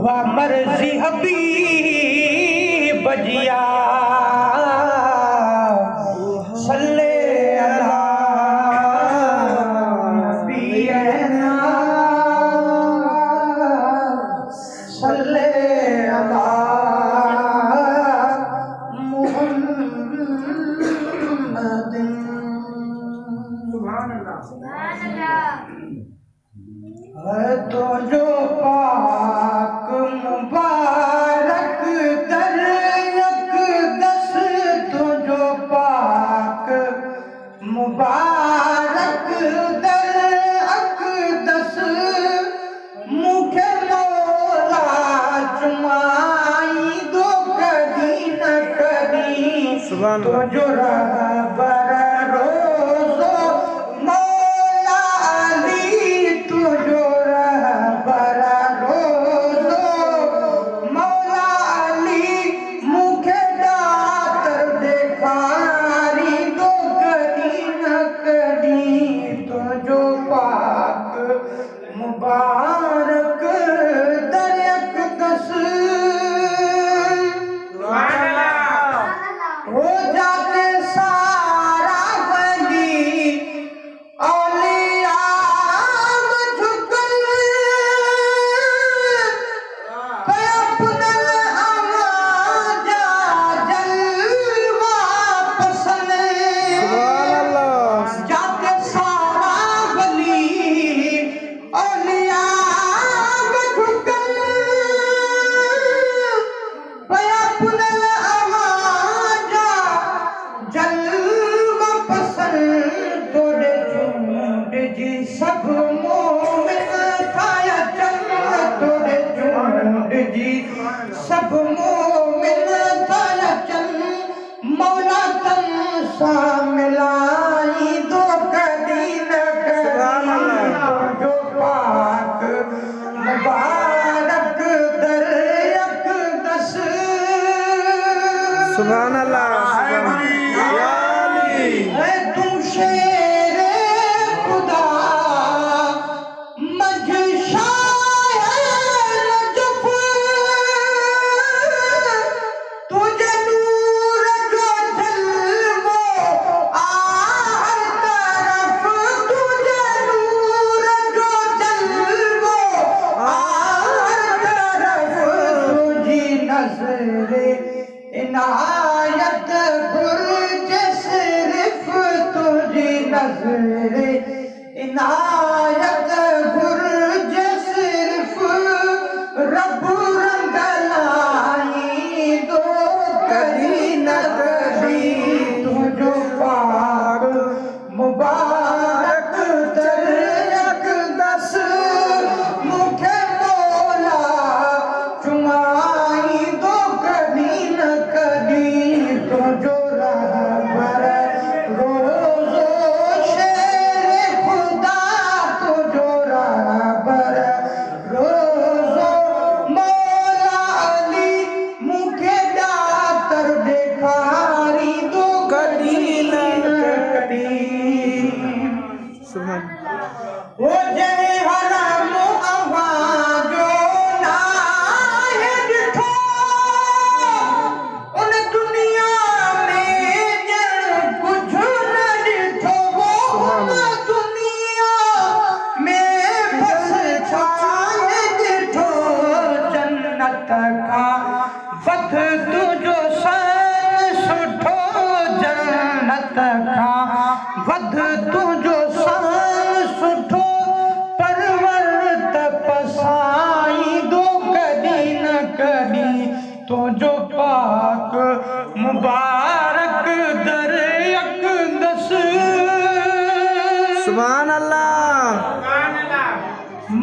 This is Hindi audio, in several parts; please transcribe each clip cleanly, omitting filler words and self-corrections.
वा मर्जी हबीब बजिया सल्ले अला नबीना सल्ले अला मुहम्मदिन। सुभान अल्लाह सुभान अल्लाह। तो जो पाक मुबारक दर अक़दस, तो जो पाक मुबारक दर अक़दस, मुखे मौला चुमाई दो कदी न कदी। तो जो रहबर रोज़ो मौला अली, तो जो रहबर रोज़ो मौला अली, मुखे दातर देखारी दो कदी न कदी। तो जो पाक मुबारक दर अक़दस, हो जाते सारा वली औलिया झुकल, अपनल आवाजा जलवा पसंद। जाते सारा वली औलिया झुकल, अपनल आवाजा जलवा पसंद। तोड़े झूठ जी सब मोमिन थाया चल, तोड़े झूठ जी सब मोमिन थाया चल। मौला तन सा मिलाई दो कदी न कदी। जो पाक मुबारक दर अक़दस। सुभान अल्लाह या अली। तू शेरे खुदा मजशाए नजफ, तुझे नूर जो जलवो हर तरफ, तुझे नूर जो जलवो हर तरफ। तुझी नज़रे इनायत गुर्ज सिर्फ, तुझी नज़रे इनायत गुर्ज सिर्फ। रब रंग लाई दो कदी न कदी। तू जो पाक मुबारक दर अक़दस, मुखे मौला चुमाई दो कदी न कदी। तो जो रहबर रोज़ो शेरे खुदा, तो जो रहबर रोज़ो मौला अली, मुखे दातर देखारी दो कदी न कदी। सुभान वो जय हराम आवाजो नाहे ॾिठो, उन दुनिया में ॼण कुझु न ॾिठो। वो उन दुनिया में बसि छाहे ॾिठो। जन्नत खां वध तुंहिंजो सन सुठो, जन्नत खां वध तुंहिंजो सन सुठो। परवर तपसाई दो कदी न कदी। तो जो पाक मुबारक दर अक़दस। सुभान अल्लाह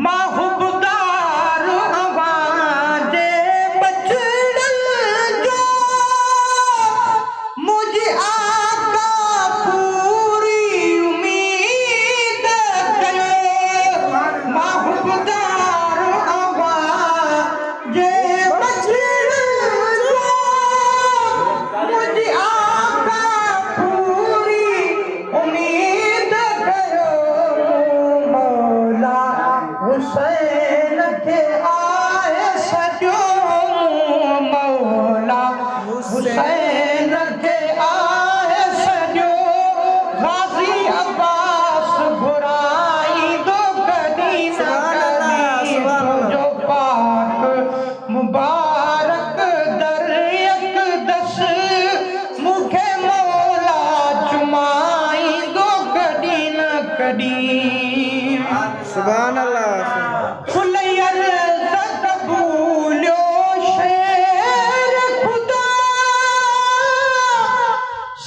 माहुबदार आवाज़े बचड़ल जो, मुझे आका पूरी उम्मीद कयो। माहुबदार आवाज़े बचड़ल जो, मुझे आका पूरी उम्मीद कयो। हुसैन के आए सज सुभान अल्लाह खुलैयर ज़बूलो शेर खुदा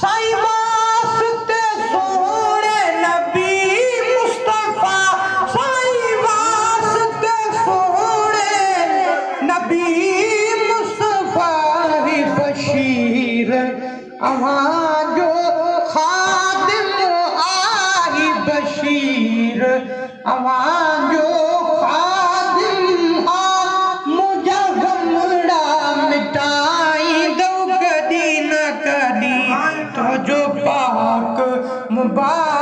साईं वास्ते सोने नबी मुस्तफा साईं वास्ते सोने नबी मुस्तफा ही बशीर अवां जो खादिम आई बशीर अवां जो खादिम आ मुझा गमड़ा मिटाई दो कदी न कदी तो जो पाक मुबारक